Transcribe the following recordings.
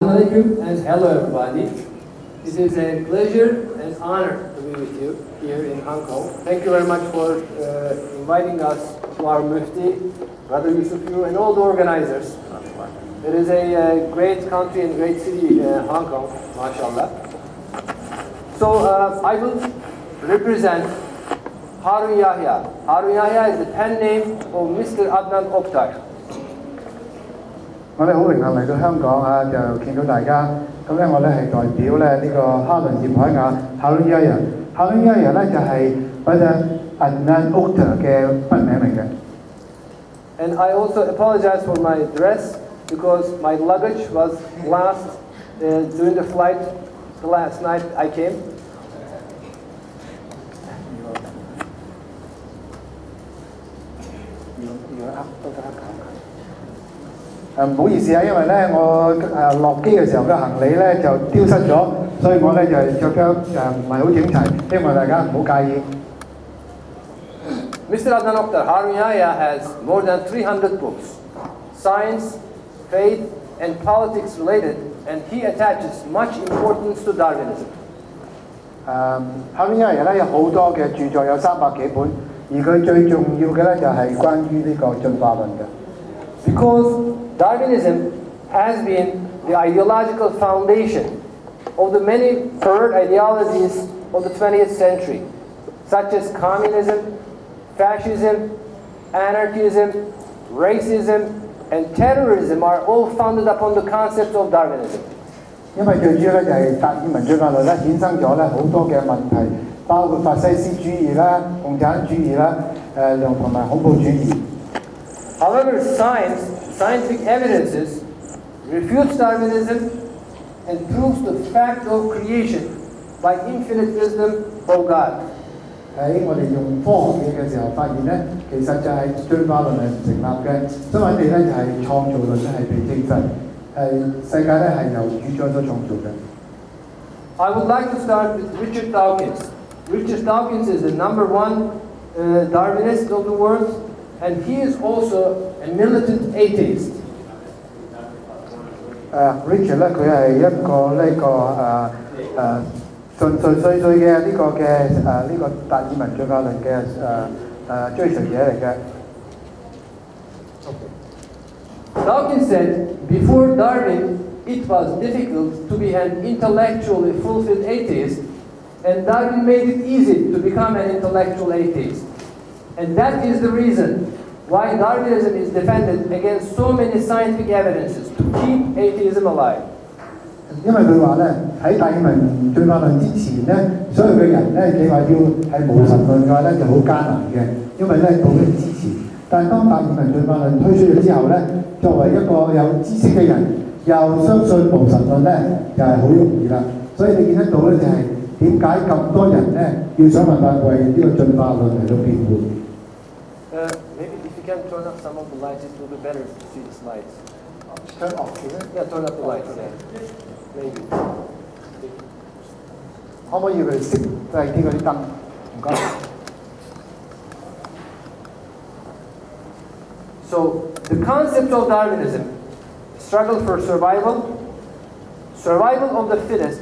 Assalamu alaikum and hello everybody. It is a pleasure and honor to be with you here in Hong Kong. Thank you very much for inviting us to our Mufti, Brother Yusufu, and all the organizers. It is a great country and great city, Hong Kong, mashallah. So I will represent Harun Yahya. Harun Yahya is the pen name of Mr. Adnan Oktar. 我哋好榮幸嚟到香港啊，就見到大家。咁咧，我咧係代表咧呢個哈倫葉海亞 Harun Yahya。Harun Yahya 咧就係Brother Adnan Oktar 嘅筆名嚟嘅。And I also apologize for my dress because my luggage was lost during the flight. The last night I came. 唔好意思啊，因為咧我落機嘅時候嘅行李咧就丟失咗，所以我咧就着得唔係好整齊，希望大家唔好介意。Mr. Adnan Oktar, Harun Yahya has more than 300 books, science, faith, and politics related, and he attaches much importance to Darwinism. Harun Yahya 咧有好多嘅著作，有300幾本，而佢最重要嘅咧就係關於呢個進化論嘅。Because Darwinism has been the ideological foundation of the many third ideologies of the 20th century, such as communism, fascism, anarchism, racism, and terrorism are all founded upon the concept of Darwinism. 因為最主要咧就係達爾文進化論咧衍生咗咧好多嘅問題，包括法西斯主義啦、共產主義啦、同埋恐怖主義。However, scientific evidences refutes Darwinism and proves the fact of creation by infinite wisdom of God. 喺我哋用科學嘢嘅時候，發現咧其實就係進化論係唔成立嘅，相反地咧就係創造論咧係被證實，世界咧係由主宰所創造嘅。I would like to start with Richard Dawkins. Richard Dawkins is the #1 Darwinist of the world, and he is also a militant atheist. Richard 咧佢係一個純粹嘅呢個達爾文進化論嘅追隨者嚟嘅。Dawkins said, before Darwin, it was difficult to be an intellectually fulfilled atheist, and Darwin made it easy to become an intellectual atheist. And that is the reason why Darwinism is defended against so many scientific evidences to keep atheism alive. 因為佢話咧喺達爾文進化論之前咧，所有嘅人咧，你話要係無神論嘅話咧就好艱難嘅，因為咧冇人支持。但係當達爾文進化論推出咗之後咧，作為一個有知識嘅人，又相信無神論咧，就係好容易啦。所以你見得到咧就係點解咁多人咧要想辦法為呢個進化論嚟到辯護？Maybe if you can turn up some of the lights, it will be better to see the slides. Turn off, yeah, turn up the lights. Yeah. Maybe. 可唔可以佢哋熄低啲嗰啲燈？唔該。So the concept of Darwinism, struggle for survival, survival of the fittest.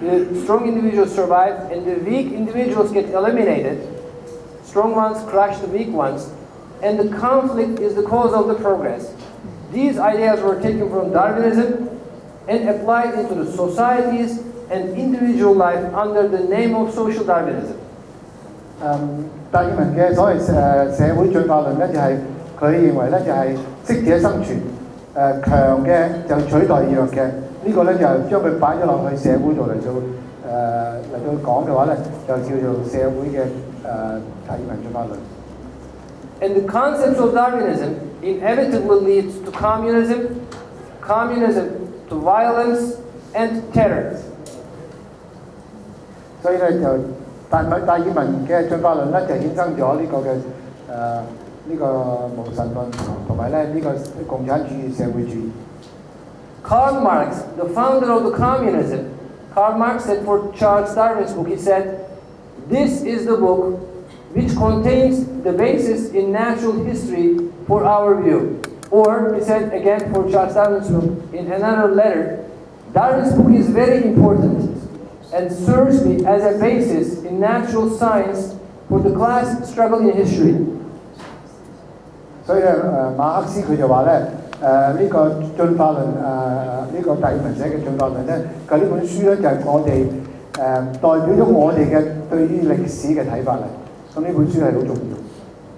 The strong individuals survive, and the weak individuals get eliminated. Strong ones crush the weak ones, and the conflict is the cause of the progress. These ideas were taken from Darwinism and applied into the societies and individual life under the name of social Darwinism. 達爾文嘅所謂社會進化論咧，就係佢認為咧就係適者生存，強嘅就取代弱嘅。呢個咧就將佢擺咗落去社會度嚟到講嘅話咧，就叫做社會嘅達爾文進化論。And the concepts of Darwinism inevitably leads to communism, communism to violence and terror. 所以咧就達爾文嘅進化論咧就衍生咗呢個嘅呢個無神論同埋咧呢個共產主義社會主義。Karl Marx, the founder of the communism, Karl Marx said for Charles Darwin's book, he said, "This is the book which contains the basis in natural history for our view. Or, he said again for Charles Darwin's book, in another letter, Darwin's book is very important and serves me as a basis in natural science for the class struggle in history. 所以咧，馬克思佢就話咧，呢個進化論呢個達爾文寫嘅進化論咧，佢呢本書咧就係我哋代表咗我哋嘅對於歷史嘅睇法嚟。咁呢本書係好重要。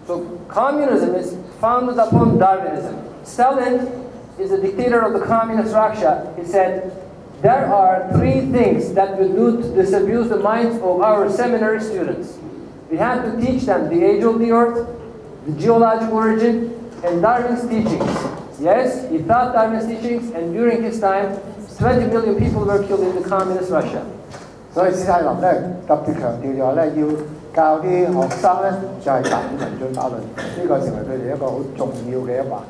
So communism is founded upon Darwinism. Stalin is the dictator of the communist Russia. He said, there are three things that we do to disabuse the minds of our seminary students. We have to teach them the age of the earth, the geological origin, and Darwin's teachings. Yes, he taught Darwin's teachings, and during his time, 20 million people were killed in the communist Russia. 所以史泰林咧特別強調就話咧，要教啲學生咧就係達爾文進化論，呢個成為佢哋一個好重要嘅一環。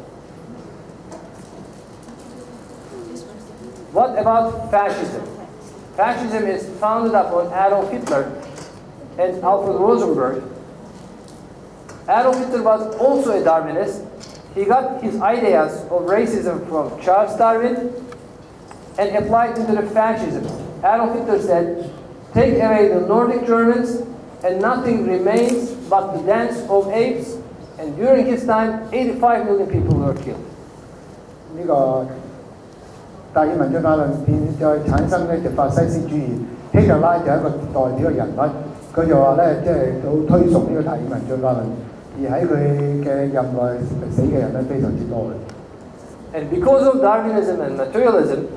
What about fascism? Fascism is founded upon Adolf Hitler and Alfred Rosenberg. Adolf Hitler was also a Darwinist. He got his ideas of racism from Charles Darwin and applied into the fascism. Adolf Hitler said, take away the Nordic Germans and nothing remains but the dance of apes. And during his time, 85 million people were killed. 呢個達爾文進化論再產生咧就法西斯主義，希特拉就係一個代表嘅人物，佢就話咧即係好推崇呢個達爾文進化論，而喺佢嘅任內死嘅人咧非常之多嘅。And because of Darwinism and materialism,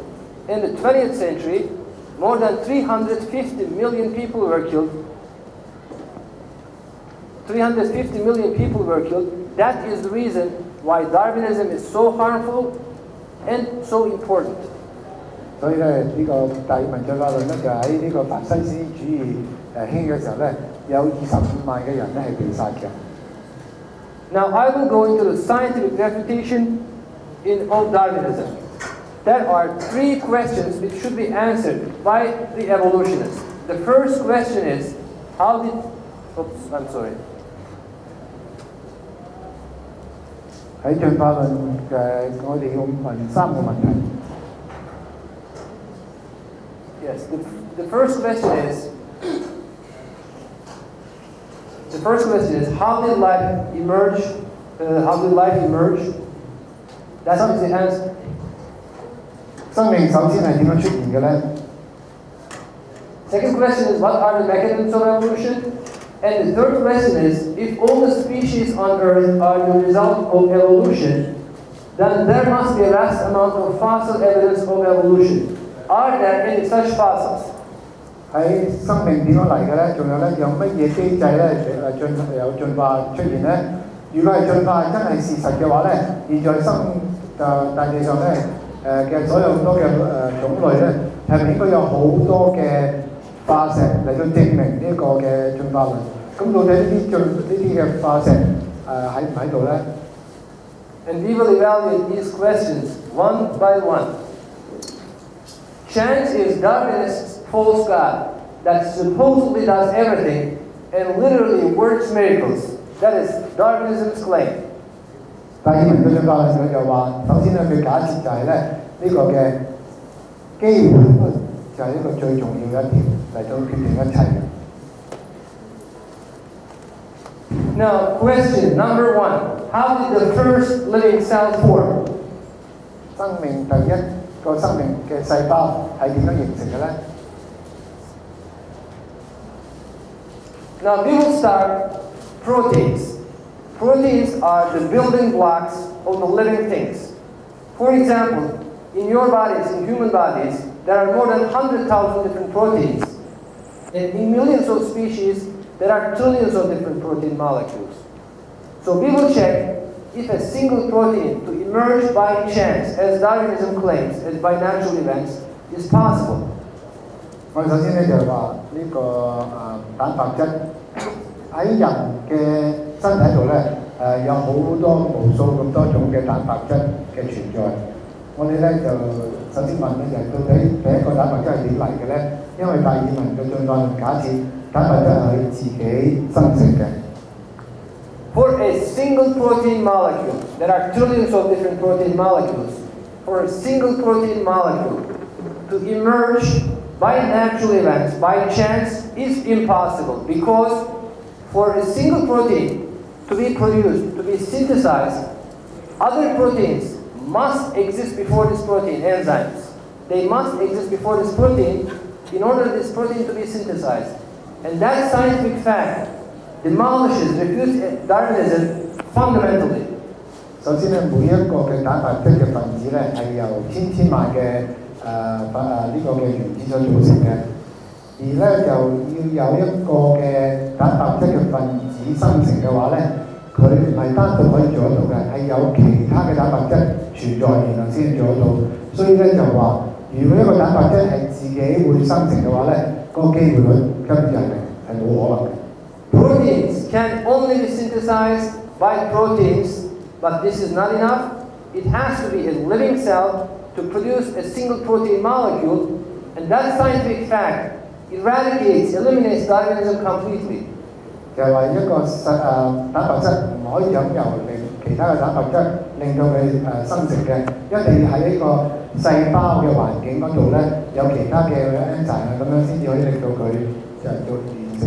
in the 20th century, more than 350 million people were killed. 350 million people were killed. That is the reason why Darwinism is so harmful and so important. 所以咧，呢個達爾文進化論咧就喺呢個法西斯主義興嘅時候咧，有25萬嘅人咧係被殺嘅。Now I will go into the scientific refutation of Darwinism. There are three questions which should be answered by the evolutionists. The first question is, how did... Oops, I'm sorry. 喺進化論我哋要問3個問題。Yes, the first question is how did life emerge? That is the answer. 生命首先係點樣出現嘅咧 Second question is what are the mechanisms of evolution? And the third question is if all the species on Earth are the result of evolution, then there must be a vast amount of fossil evidence of evolution. Are there any such fossils? 喺生命點樣嚟嘅咧？仲有咧，有乜嘢機制咧有進化出現咧？如果係進化真係事實嘅話咧，現在大地上咧嘅所有咁多嘅種類咧，係咪應該有好多嘅化石嚟到證明呢個嘅進化論？咁到底呢啲嘅化石喺唔喺度咧 ？And we will evaluate these questions one by one. Chance is Darwinist's false god that supposedly does everything and literally works miracles. That is Darwinism's claim. 達爾文嘅進化論佢就話，首先咧佢假設就係咧呢個嘅機會就係一個最重要嘅一條嚟到決定一切嘅。Now, question number 1. How did the first living cell form? 生命第一個生命嘅細胞係點樣形成嘅咧 Now, we will start proteins. Proteins are the building blocks of the living things. For example, in your bodies, in human bodies, there are more than 100,000 different proteins. And in millions of species, there are trillions of different protein molecules. So we will check if a single protein to emerge by chance, as Darwinism claims, as by natural events, is possible. 我首先咧就係話呢個蛋白質喺人嘅身體度咧有好多無數咁多種嘅蛋白質嘅存在。我哋咧就首先問咧就係到底第一個蛋白質係點嚟嘅咧？因為達爾文嘅進化論假設蛋白質係自己生成嘅。For a single protein molecule there are trillions of different protein molecules. For a single protein molecule to emerge by natural events, by chance, is impossible, because for a single protein to be produced, to be synthesized, other proteins must exist before this protein, enzymes. They must exist before this protein in order for this protein to be synthesized. And that scientific fact demolishes, refutes Darwinism fundamentally. 首先咧，每一個嘅蛋白質嘅分子咧係由千萬嘅呢個嘅原子所組成嘅，而咧就要有一個嘅蛋白質嘅分子生成嘅話咧，佢唔係單獨可以做得到嘅，係有其他嘅蛋白質存在然後先做得到。所以咧就話，如果一個蛋白質係自己會生成嘅話咧，個機會率根本就係冇可能嘅。Proteins can only be synthesized by proteins, but this is not enough. It has to be a living cell to produce a single protein molecule, and that scientific fact eliminates Darwinism completely. 就係話一個蛋白質唔可以由其他嘅蛋白質令到佢生成嘅，一定要喺呢個細胞嘅環境嗰度咧有其他嘅 enzyme 咁樣先至可以令到佢就做完成